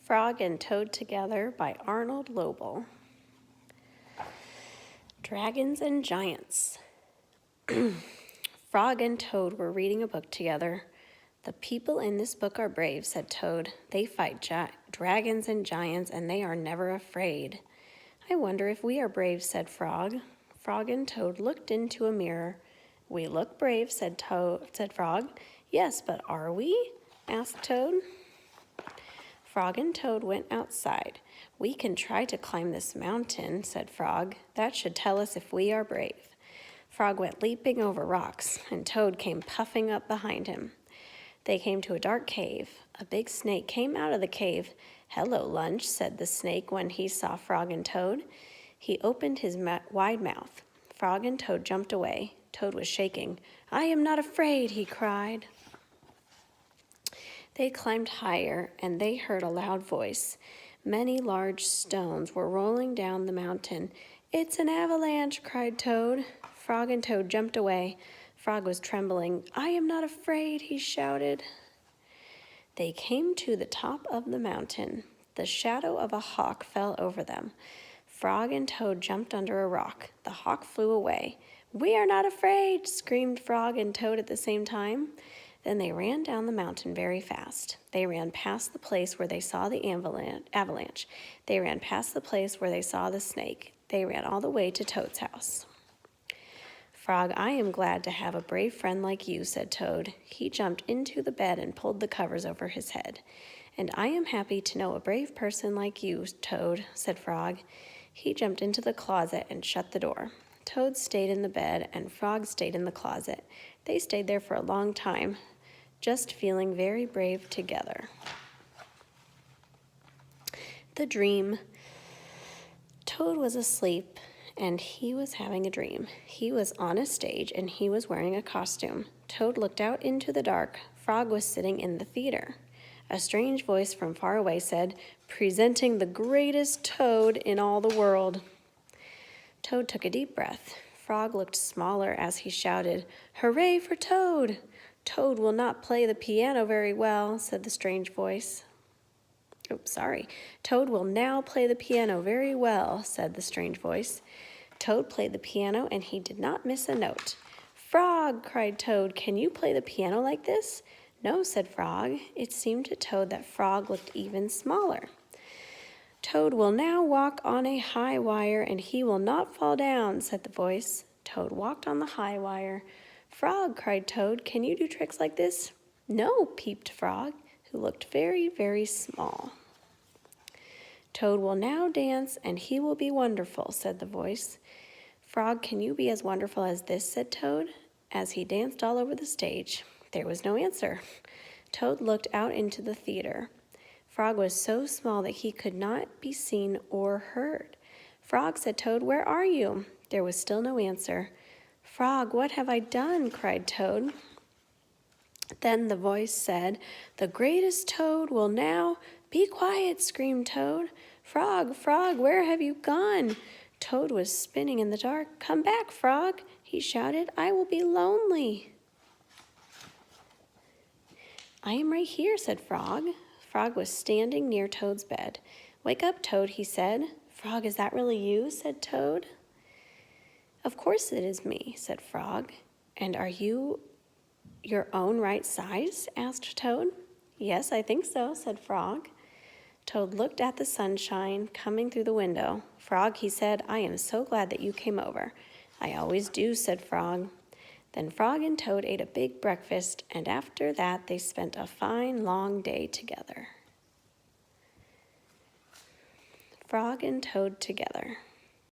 Frog and Toad Together by Arnold Lobel. Dragons and Giants. Frog and Toad were reading a book together. "The people in this book are brave," said Toad. "They fight dragons and giants, and they are never afraid." "I wonder if we are brave," said Frog. Frog and Toad looked into a mirror. "We look brave," said Frog. "Yes, but are we?" asked Toad. Frog and Toad went outside. "We can try to climb this mountain," said Frog. "That should tell us if we are brave." Frog went leaping over rocks, and Toad came puffing up behind him. They came to a dark cave. A big snake came out of the cave. "Hello, Lunch," said the snake when he saw Frog and Toad. He opened his wide mouth. Frog and Toad jumped away. Toad was shaking. "I am not afraid," he cried. They climbed higher, and they heard a loud voice. Many large stones were rolling down the mountain. "It's an avalanche," cried Toad. Frog and Toad jumped away. Frog was trembling. "I am not afraid," he shouted. They came to the top of the mountain. The shadow of a hawk fell over them. Frog and Toad jumped under a rock. The hawk flew away. "We are not afraid," screamed Frog and Toad at the same time. Then they ran down the mountain very fast. They ran past the place where they saw the avalanche. They ran past the place where they saw the snake. They ran all the way to Toad's house. "Frog, I am glad to have a brave friend like you," said Toad. He jumped into the bed and pulled the covers over his head. "And I am happy to know a brave person like you, Toad," said Frog. He jumped into the closet and shut the door. Toad stayed in the bed and Frog stayed in the closet. They stayed there for a long time, just feeling very brave together. The dream. Toad was asleep and he was having a dream. He was on a stage and he was wearing a costume. Toad looked out into the dark. Frog was sitting in the theater. A strange voice from far away said, "Presenting the greatest Toad in all the world." Toad took a deep breath. Frog looked smaller as he shouted, "Hooray for Toad!" "Toad will not play the piano very well," said the strange voice. "Toad will now play the piano very well," said the strange voice. Toad played the piano and he did not miss a note. "Frog!" cried Toad. "Can you play the piano like this?" "No," said Frog. It seemed to Toad that Frog looked even smaller. "Toad will now walk on a high wire and he will not fall down," said the voice. Toad walked on the high wire. "Frog!" cried Toad. "Can you do tricks like this?" "No," peeped Frog, who looked very, very small. "Toad will now dance and he will be wonderful," said the voice. "Frog, can you be as wonderful as this?" said Toad, as he danced all over the stage. There was no answer. Toad looked out into the theater. Frog was so small that he could not be seen or heard. "Frog," said Toad, "where are you?" There was still no answer. "Frog, what have I done?" cried Toad. Then the voice said, "The greatest Toad will now—" "Be quiet!" screamed Toad. "Frog, Frog, where have you gone?" Toad was spinning in the dark. "Come back, Frog," he shouted. "I will be lonely." "I am right here," said Frog. Frog was standing near Toad's bed. "Wake up, Toad," he said. "Frog, is that really you?" said Toad. "Of course it is me," said Frog. "And are you your own right size?" asked Toad. "Yes, I think so," said Frog. Toad looked at the sunshine coming through the window. "Frog," he said, "I am so glad that you came over." "I always do," said Frog. Then Frog and Toad ate a big breakfast, and after that they spent a fine long day together. Frog and Toad Together.